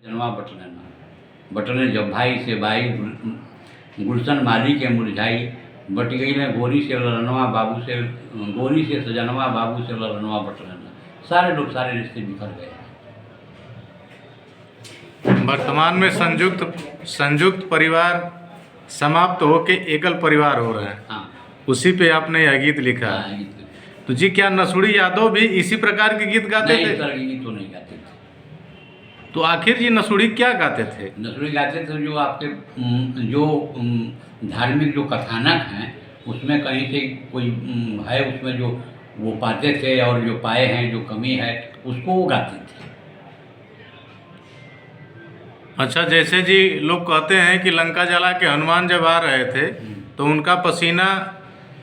जनवा बटलना बटले जब भाई से भाई गुलशन माली के मुरझाई बट गई ने गोरी से ललनवा बाबू से गोरी से सजनवा बाबू से ललनवा बटलना। सारे लोग सारे रिश्ते बिखर गए। वर्तमान में संयुक्त परिवार समाप्त होके एकल परिवार हो रहे हैं। हाँ, उसी पे आपने यह गीत लिखा है। हाँ, तो जी क्या नसुड़ी यादव भी इसी प्रकार के गीत गाते नहीं, थे? इस तरह के गीत तो नहीं गाते थे। तो आखिर जी नसुड़ी क्या गाते थे? नसुड़ी गाते थे जो आपके जो धार्मिक जो कथानक हैं उसमें कहीं से कोई है, उसमें जो वो पाते थे और जो पाए हैं जो कमी है उसको वो गाते थे। अच्छा, जैसे जी लोग कहते हैं कि लंका जला के हनुमान जब आ रहे थे तो उनका पसीना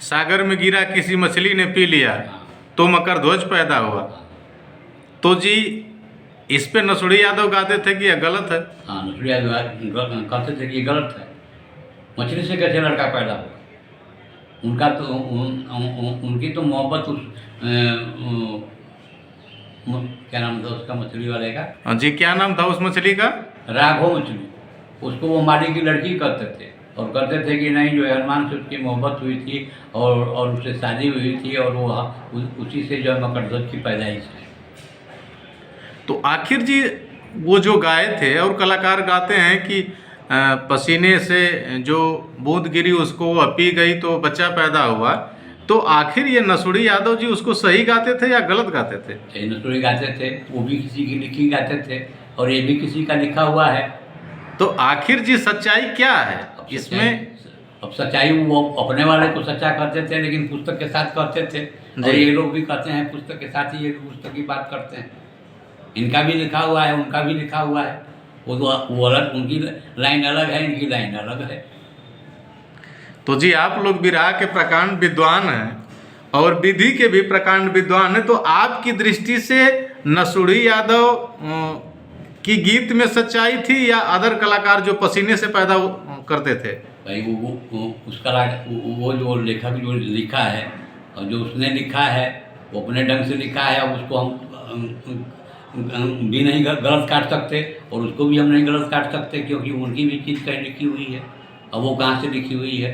सागर में गिरा, किसी मछली ने पी लिया तो मकर ध्वज पैदा हुआ। तो जी इस पे नसुड़ी यादव गाते थे कि यह गलत है? हाँ, नसुड़ी यादव कहते थे कि ये गलत है, मछली से कैसे लड़का पैदा हुआ। उनका तो उनकी तो मोहब्बत उस क्या नाम था उसका मछली वाले का? जी क्या नाम था उस मछली का? राघव मछली। उसको वो माली की लड़की कहते थे और कहते थे कि नहीं जो है हनुमान से उसकी मोहब्बत हुई थी और उससे शादी हुई थी और वो उसी से जो है मकर ध्वज की पैदाइश है। तो आखिर जी वो जो गाए थे और कलाकार गाते हैं कि पसीने से जो बूंद गिरी उसको वह पी गई तो बच्चा पैदा हुआ, तो आखिर ये नसुड़ी यादव जी उसको सही गाते थे या गलत गाते थे? सही नसुड़ी गाते थे, वो भी किसी की लिखी गाते थे और ये भी किसी का लिखा हुआ है। तो आखिर जी सच्चाई क्या है इसमें? अब सच्चाई वो अपने वाले को सच्चा करते थे लेकिन पुस्तक के साथ करते थे, और ये लोग भी कहते हैं पुस्तक के साथ ही ये पुस्तक की बात करते हैं। इनका भी लिखा हुआ है, उनका भी लिखा हुआ है, वो अलग, उनकी लाइन अलग है, इनकी लाइन अलग है। तो जी आप लोग विरहा के प्रकांड विद्वान हैं और विधि के भी प्रकांड विद्वान हैं, तो आपकी दृष्टि से नसुड़ी यादव की गीत में सच्चाई थी या अदर कलाकार जो पसीने से पैदा करते थे? भाई वो जो लेखक जो लिखा है और जो उसने लिखा है वो अपने ढंग से लिखा है। अब उसको हम भी नहीं गलत काट सकते और उसको भी हम नहीं गलत काट सकते, क्योंकि उनकी भी चीज़ कहीं लिखी हुई है। अब वो कहाँ से लिखी हुई है?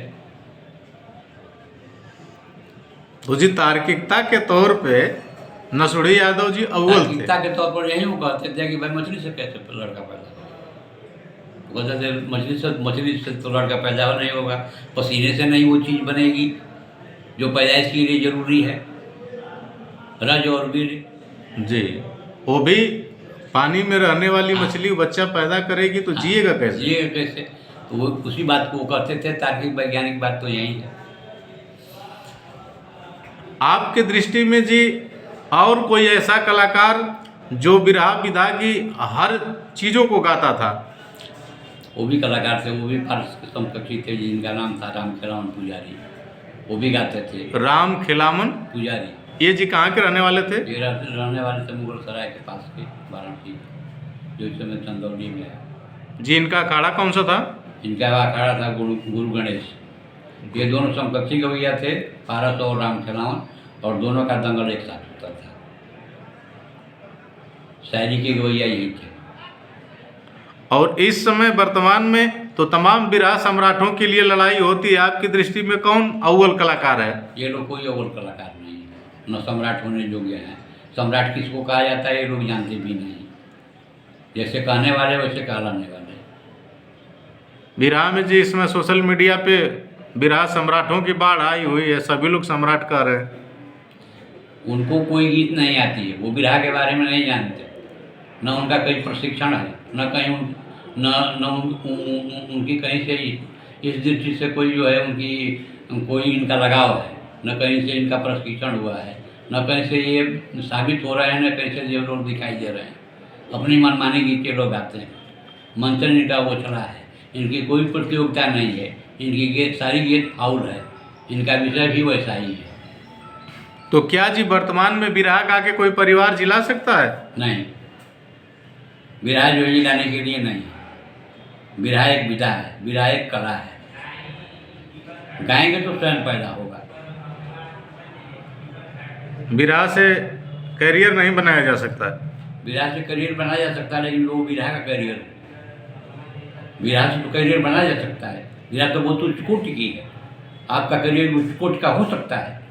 तो जी तार्किकता के तौर पे नसुड़ी यादव जी अव्वल थे। तार्किकता के तौर पर यही वो कहते थे कि भाई मछली से कैसे लड़का पैदा होगा। कहते थे मछली से तो लड़का पैदा नहीं होगा, पसीने से नहीं वो चीज़ बनेगी जो पैदाइश के लिए जरूरी है, रज और वीर। जी, वो भी पानी में रहने वाली मछली बच्चा पैदा करेगी तो जिएगा कैसे? जिएगा कैसे? तो वो उसी बात को वो कहते थे। तार्किक वैज्ञानिक बात तो यही है। आपके दृष्टि में जी और कोई ऐसा कलाकार जो विरहा विधा की हर चीज़ों को गाता था? वो भी कलाकार थे, वो भी फारस के समकक्षी थे, जिनका नाम था राम खिलावन पुजारी। वो भी गाते थे। राम खिलावन पुजारी। ये जी कहाँ के रहने वाले थे? ये रहने वाले थे मुगल सराय के पास के वाराणसी, जो इस समय चंदौली में है। जी इनका अखाड़ा कौन सा था? इनका अखाड़ा था गुरु गणेश। ये दोनों समकक्षी गवैया थे, पारस और राम खिलावन, और दोनों का दंगल एक साथ होता था। शायरी के गवैया यही थे। और इस समय वर्तमान में तो तमाम विरहा सम्राटों के लिए लड़ाई होती है। आपकी दृष्टि में कौन अव्वल कलाकार है? ये लोग कोई अव्वल कलाकार नहीं है, न सम्राट होने योग्य हैं। सम्राट किसको कहा जाता है ये लोग जानते भी नहीं। जैसे कहने वाले वैसे कहलाने वाले। विरहा में जी इसमें सोशल मीडिया पे विरहा सम्राटों की बाढ़ आई हुई है, सभी लोग सम्राट कह रहे हैं। उनको कोई गीत नहीं आती है, वो विरहा के बारे में नहीं जानते, न उनका कहीं प्रशिक्षण है, न कहीं न उनकी कहीं से इस दृष्टि से कोई जो है उनकी कोई इनका लगाव है, न कहीं से इनका प्रशिक्षण हुआ है, न कहीं से ये साबित हो रहा है, न कहीं से ये लोग दिखाई दे रहे हैं। अपनी मनमानी गीत के लोग गाते हैं, मंचन इनका वो चला है, इनकी कोई प्रतियोगिता नहीं है, इनकी गीत सारी गीत फाउल है, इनका विषय भी वैसा ही है। तो क्या जी वर्तमान में विरहा गा के कोई परिवार जिला सकता है? नहीं, विरहा जो जिलाने के लिए नहीं। विरहा एक विधा है, विरहा एक कला है। गाएंगे तो स्वयं पैदा होगा। विरहा से कैरियर नहीं बनाया जा सकता है। विरहा से करियर बनाया जा सकता है, लेकिन वो विरहा का करियर, विरहा से तो करियर बनाया जा सकता है। विरहा तो बहुत उच्च कोटि की है, आपका करियर उच्च कोटि का हो सकता है,